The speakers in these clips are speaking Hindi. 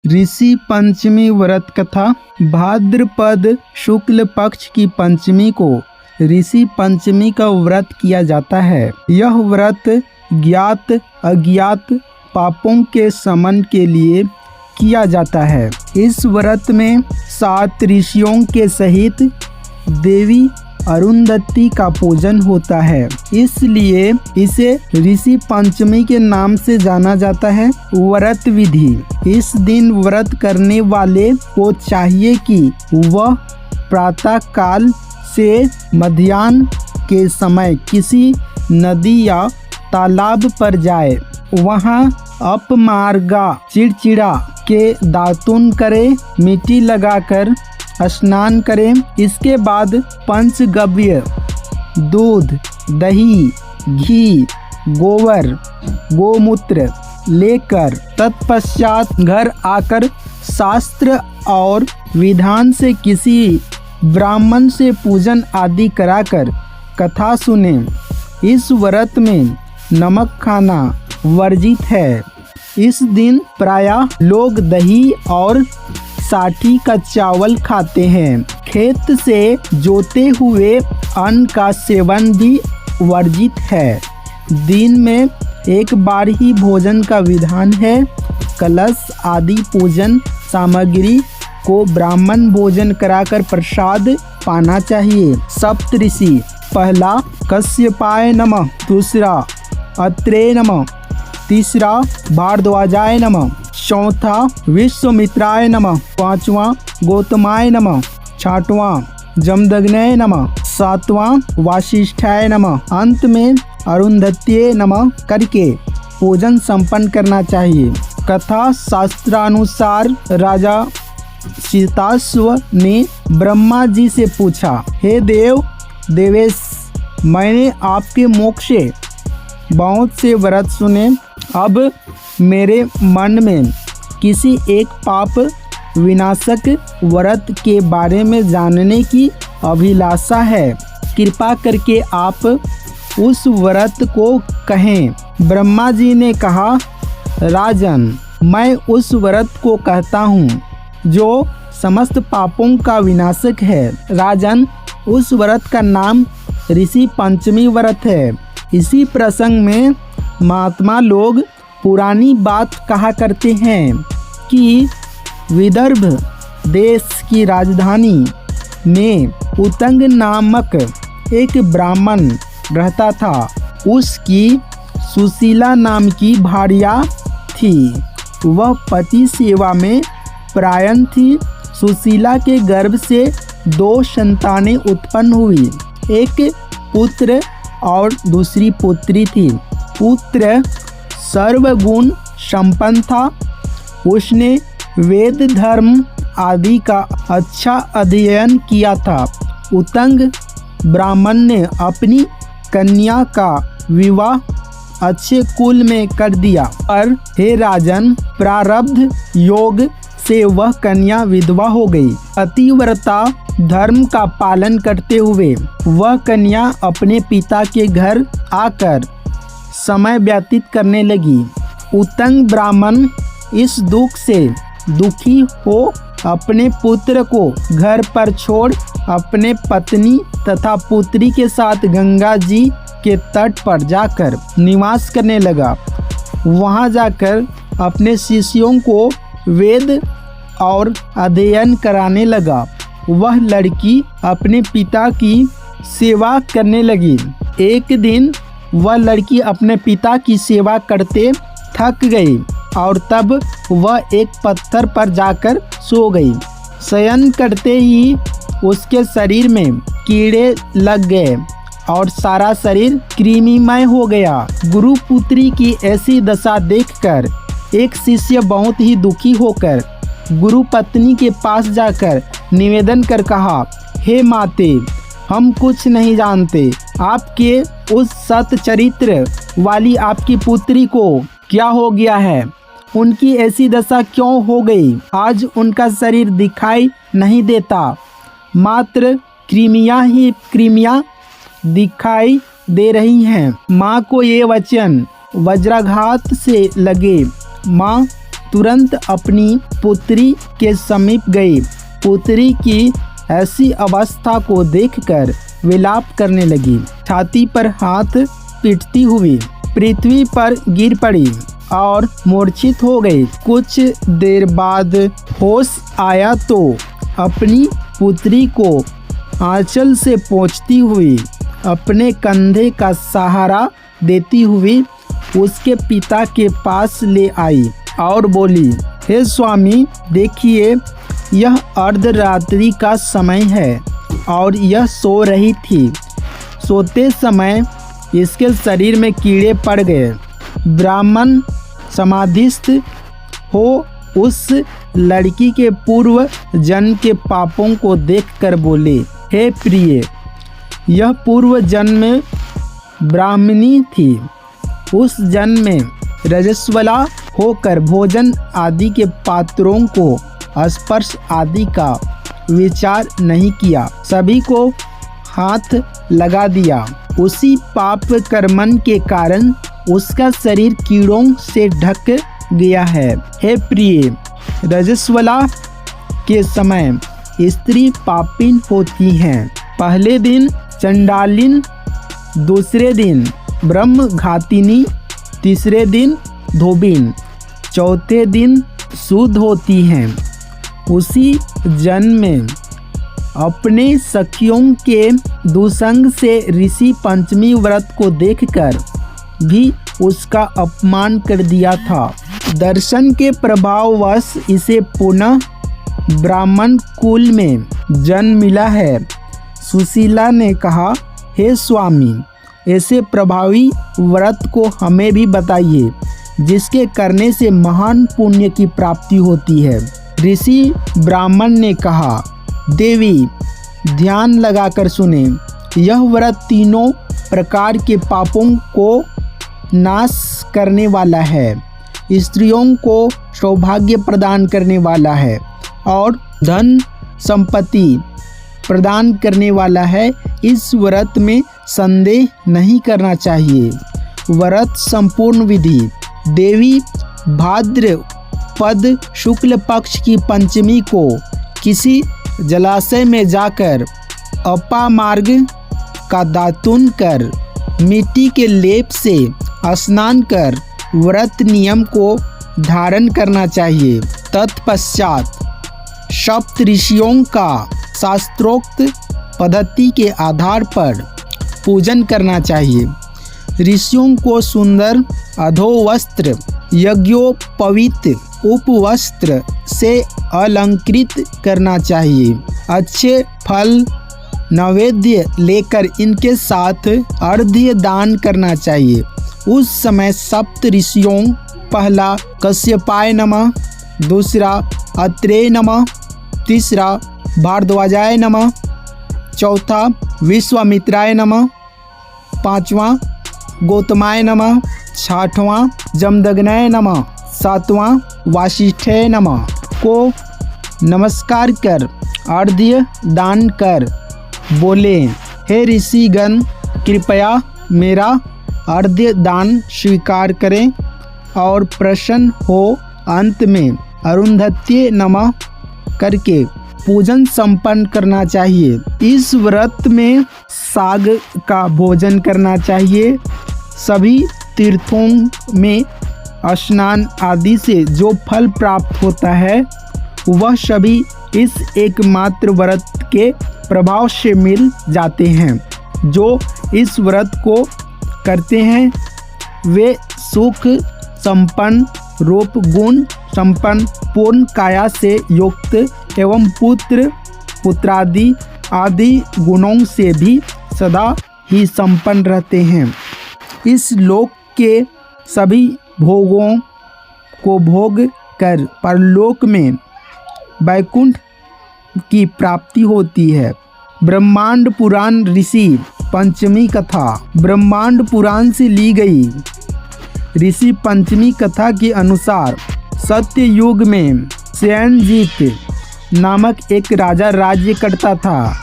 ऋषि पंचमी व्रत कथा। भाद्रपद शुक्ल पक्ष की पंचमी को ऋषि पंचमी का व्रत किया जाता है। यह व्रत ज्ञात अज्ञात पापों के शमन के लिए किया जाता है। इस व्रत में 7 ऋषियों के सहित देवी अरुंधति का पूजन होता है, इसलिए इसे ऋषि पंचमी के नाम से जाना जाता है। व्रत विधि। इस दिन व्रत करने वाले को चाहिए कि वह प्रातः काल से मध्याह्न के समय किसी नदी या तालाब पर जाए, वहां अपमार्गा चिड़चिड़ा के दातुन करे, मिट्टी लगाकर स्नान करें। इसके बाद पंचगव्य दूध, दही, घी, गोबर, गोमूत्र लेकर तत्पश्चात घर आकर शास्त्र और विधान से किसी ब्राह्मण से पूजन आदि कराकर कथा सुने। इस व्रत में नमक खाना वर्जित है। इस दिन प्रायः लोग दही और साठी का चावल खाते हैं। खेत से जोते हुए अन्न का सेवन भी वर्जित है। दिन में एक बार ही भोजन का विधान है। कलश आदि पूजन सामग्री को ब्राह्मण भोजन कराकर प्रसाद पाना चाहिए। सप्तऋषि। पहला कश्यपाय नमः, दूसरा अत्रेय नमः, तीसरा भारद्वाजाय नमः, चौथा विश्वामित्राय नमः, पांचवा गौतमाय नमः, छठवां जमदग्नये नमः, सातवां वासिष्ठाय नमः, अंत में अरुंधत्यै नमः करके पूजन संपन्न करना चाहिए। कथा शास्त्रानुसार राजा शीताश्व ने ब्रह्मा जी से पूछा, हे देवेश, मैंने आपके मुख से बहुत से व्रत सुने। अब मेरे मन में किसी एक पाप विनाशक व्रत के बारे में जानने की अभिलाषा है। कृपा करके आप उस व्रत को कहें। ब्रह्मा जी ने कहा, राजन, मैं उस व्रत को कहता हूँ जो समस्त पापों का विनाशक है। राजन, उस व्रत का नाम ऋषि पंचमी व्रत है। इसी प्रसंग में महात्मा लोग पुरानी बात कहा करते हैं कि विदर्भ देश की राजधानी में उतंग नामक एक ब्राह्मण रहता था। उसकी सुशीला नाम की भार्या थी। वह पति सेवा में प्रायण थी। सुशीला के गर्भ से 2 संतानें उत्पन्न हुई। एक पुत्र और दूसरी पुत्री थी। पुत्र सर्वगुण संपन्न था। उसने वेद धर्म आदि का अच्छा अध्ययन किया था। उतंग ब्राह्मण ने अपनी कन्या का विवाह अच्छे कुल में कर दिया, पर हे राजन, प्रारब्ध योग से वह कन्या विधवा हो गई। पतिव्रता धर्म का पालन करते हुए वह कन्या अपने पिता के घर आकर समय व्यतीत करने लगी। उतंग ब्राह्मण इस दुख से दुखी हो अपने पुत्र को घर पर छोड़ अपने पत्नी तथा पुत्री के साथ गंगा जी के तट पर जाकर निवास करने लगा। वहां जाकर अपने शिष्यों को वेद और अध्ययन कराने लगा। वह लड़की अपने पिता की सेवा करने लगी। एक दिन वह लड़की अपने पिता की सेवा करते थक गई और तब वह एक पत्थर पर जाकर सो गई। शयन करते ही उसके शरीर में कीड़े लग गए और सारा शरीर कृमिमय हो गया। गुरु पुत्री की ऐसी दशा देखकर एक शिष्य बहुत ही दुखी होकर गुरु पत्नी के पास जाकर निवेदन कर कहा, हे माते, हम कुछ नहीं जानते। आपके उस सत चरित्र वाली आपकी पुत्री को क्या हो गया है? उनकी ऐसी दशा क्यों हो गई? आज उनका शरीर दिखाई नहीं देता, मात्र कृमियां दिखाई दे रही हैं। माँ को ये वचन वज्राघात से लगे। माँ तुरंत अपनी पुत्री के समीप गई। पुत्री की ऐसी अवस्था को देखकर विलाप करने लगी। छाती पर हाथ पीटती हुई पृथ्वी पर गिर पड़ी और मूर्छित हो गई। कुछ देर बाद होश आया तो अपनी पुत्री को आंचल से पोंछती हुई अपने कंधे का सहारा देती हुई उसके पिता के पास ले आई और बोली, हे स्वामी, देखिए यह अर्धरात्रि का समय है और यह सो रही थी। सोते समय इसके शरीर में कीड़े पड़ गए। ब्राह्मण समाधिस्थ हो उस लड़की के पूर्व जन्म के पापों को देखकर बोले, हे प्रिय, यह पूर्व जन्म में ब्राह्मणी थी। उस जन्म में रजस्वला होकर भोजन आदि के पात्रों को स्पर्श आदि का विचार नहीं किया, सभी को हाथ लगा दिया। उसी पाप कर्मन के कारण उसका शरीर कीड़ों से ढक गया है। हे प्रिय, रजस्वला के समय स्त्री पापिन होती हैं। पहले दिन चंडालिन, दूसरे दिन ब्रह्मघातिनी, तीसरे दिन धोबिन, चौथे दिन शुद्ध होती हैं। उसी जन्म में अपने सखियों के दुसंग से ऋषि पंचमी व्रत को देखकर भी उसका अपमान कर दिया था। दर्शन के प्रभाववश इसे पुनः ब्राह्मण कुल में जन्म मिला है। सुशीला ने कहा, हे स्वामी, ऐसे प्रभावी व्रत को हमें भी बताइए जिसके करने से महान पुण्य की प्राप्ति होती है। ऋषि ब्राह्मण ने कहा, देवी, ध्यान लगाकर सुने। यह व्रत तीनों प्रकार के पापों को नाश करने वाला है, स्त्रियों को सौभाग्य प्रदान करने वाला है और धन संपत्ति प्रदान करने वाला है। इस व्रत में संदेह नहीं करना चाहिए। व्रत संपूर्ण विधि। देवी, भाद्रपद शुक्ल पक्ष की पंचमी को किसी जलाशय में जाकर अपामार्ग का दातुन कर मिट्टी के लेप से स्नान कर व्रत नियम को धारण करना चाहिए। तत्पश्चात सप्त ऋषियों का शास्त्रोक्त पद्धति के आधार पर पूजन करना चाहिए। ऋषियों को सुंदर अधोवस्त्र, यज्ञोपवीत उपवस्त्र से अलंकृत करना चाहिए। अच्छे फल नैवेद्य लेकर इनके साथ अर्घ्य दान करना चाहिए। उस समय सप्त ऋषियों, पहला कश्यपाय नमः, दूसरा अत्रेय नमः, तीसरा भारद्वाजाय नमः, चौथा विश्वामित्राय नमः, पांचवा गौतमाय नमः, छठवां जमदग्नाय नमः, सातवां वासिष्ठाय नमः को नमस्कार कर अर्घ्य दान कर बोले, हे ऋषिगण, कृपया मेरा अर्घ्य दान स्वीकार करें और प्रसन्न हो। अंत में अरुंधत्ये नमः करके पूजन संपन्न करना चाहिए। इस व्रत में साग का भोजन करना चाहिए। सभी तीर्थों में स्नान आदि से जो फल प्राप्त होता है वह सभी इस एकमात्र व्रत के प्रभाव से मिल जाते हैं। जो इस व्रत को करते हैं वे सुख संपन्न, रूप गुण संपन्न, पूर्ण काया से युक्त एवं पुत्र पुत्रादि आदि गुणों से भी सदा ही संपन्न रहते हैं। इस लोक के सभी भोगों को भोग कर परलोक में वैकुंठ की प्राप्ति होती है। ब्रह्मांड पुराण ऋषि पंचमी कथा। ब्रह्मांड पुराण से ली गई ऋषि पंचमी कथा के अनुसार सत्य युग में सेनजीत नामक एक राजा राज्य करता था।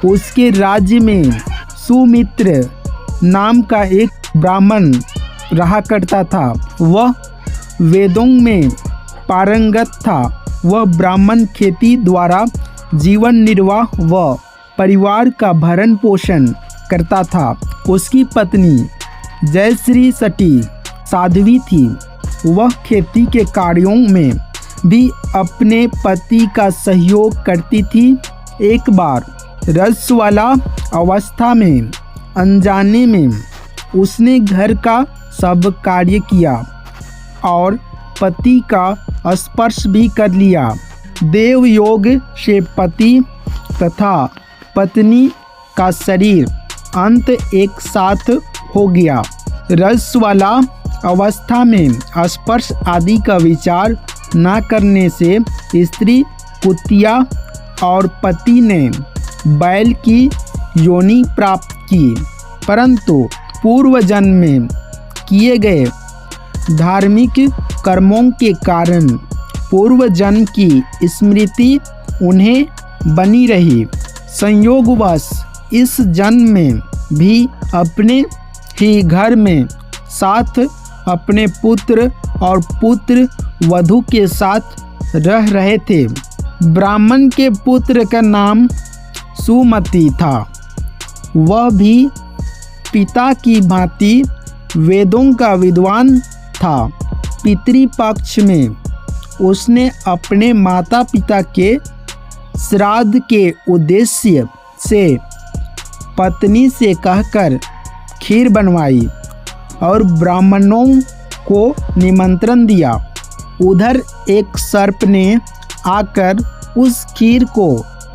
उसके राज्य में सुमित्र नाम का एक ब्राह्मण रहा करता था। वह वेदों में पारंगत था। वह ब्राह्मण खेती द्वारा जीवन निर्वाह व परिवार का भरण पोषण करता था। उसकी पत्नी जयश्री सटी साध्वी थी। वह खेती के कार्यों में भी अपने पति का सहयोग करती थी। एक बार रजस्वला अवस्था में अनजाने में उसने घर का सब कार्य किया और पति का स्पर्श भी कर लिया। देव योग से पति तथा पत्नी का शरीर अंत एक साथ हो गया। रजस्वला अवस्था में स्पर्श आदि का विचार न करने से स्त्री कुतिया और पति ने बैल की योनि प्राप्त की, परंतु पूर्व जन्म में किए गए धार्मिक कर्मों के कारण पूर्व जन्म की स्मृति उन्हें बनी रही। संयोगवश इस जन्म में भी अपने ही घर में साथ अपने पुत्र और पुत्र वधू के साथ रह रहे थे। ब्राह्मण के पुत्र का नाम सुमति था। वह भी पिता की भांति वेदों का विद्वान था। पितृपक्ष में उसने अपने माता पिता के श्राद्ध के उद्देश्य से पत्नी से कहकर खीर बनवाई और ब्राह्मणों को निमंत्रण दिया। उधर एक सर्प ने आकर उस खीर को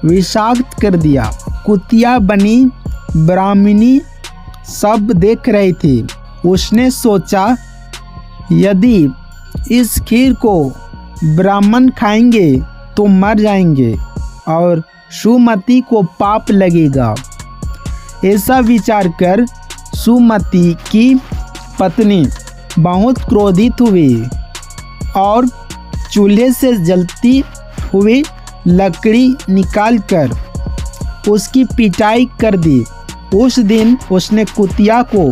विषाक्त कर दिया। कुतिया बनी ब्राह्मणी सब देख रही थी। उसने सोचा, यदि इस खीर को ब्राह्मण खाएंगे तो मर जाएंगे और सुमति को पाप लगेगा। ऐसा विचार कर सुमति की पत्नी बहुत क्रोधित हुई और चूल्हे से जलती हुई लकड़ी निकालकर उसकी पिटाई कर दी। उस दिन उसने कुतिया को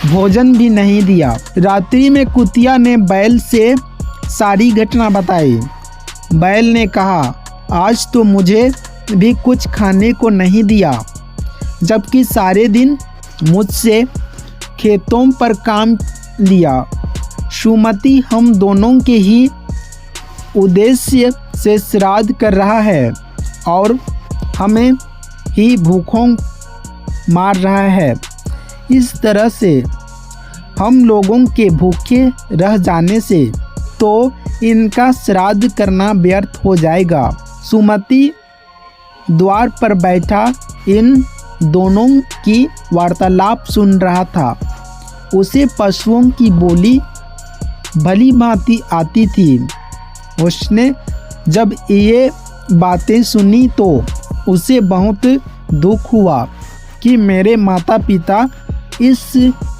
भोजन भी नहीं दिया। रात्रि में कुतिया ने बैल से सारी घटना बताई। बैल ने कहा, आज तो मुझे भी कुछ खाने को नहीं दिया, जबकि सारे दिन मुझसे खेतों पर काम लिया। सुमति हम दोनों के ही उद्देश्य से श्राद्ध कर रहा है और हमें ही भूखों मार रहा है। इस तरह से हम लोगों के भूखे रह जाने से तो इनका श्राद्ध करना व्यर्थ हो जाएगा। सुमति द्वार पर बैठा इन दोनों की वार्तालाप सुन रहा था। उसे पशुओं की बोली भली भांति आती थी। उसने जब ये बातें सुनी तो उसे बहुत दुख हुआ कि मेरे माता पिता इस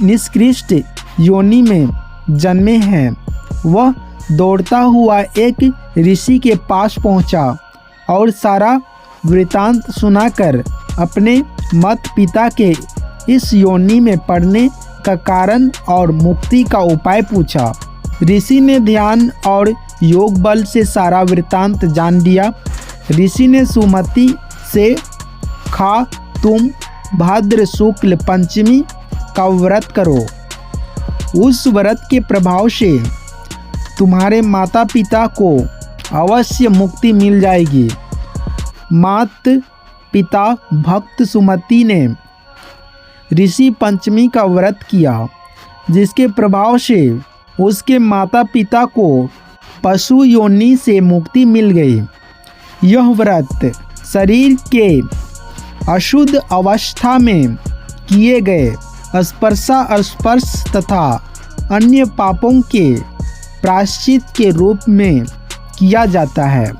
निकृष्ट योनि में जन्मे हैं। वह दौड़ता हुआ एक ऋषि के पास पहुंचा और सारा वृतांत सुनाकर अपने माता पिता के इस योनि में पड़ने का कारण और मुक्ति का उपाय पूछा। ऋषि ने ध्यान और योग बल से सारा वृतांत जान लिया। ऋषि ने सुमति से खा तुम भाद्र शुक्ल पंचमी का व्रत करो। उस व्रत के प्रभाव से तुम्हारे माता पिता को अवश्य मुक्ति मिल जाएगी। मात पिता भक्त सुमति ने ऋषि पंचमी का व्रत किया, जिसके प्रभाव से उसके माता पिता को पशु योनि से मुक्ति मिल गई। यह व्रत शरीर के अशुद्ध अवस्था में किए गए स्पर्श तथा अन्य पापों के प्रायश्चित के रूप में किया जाता है।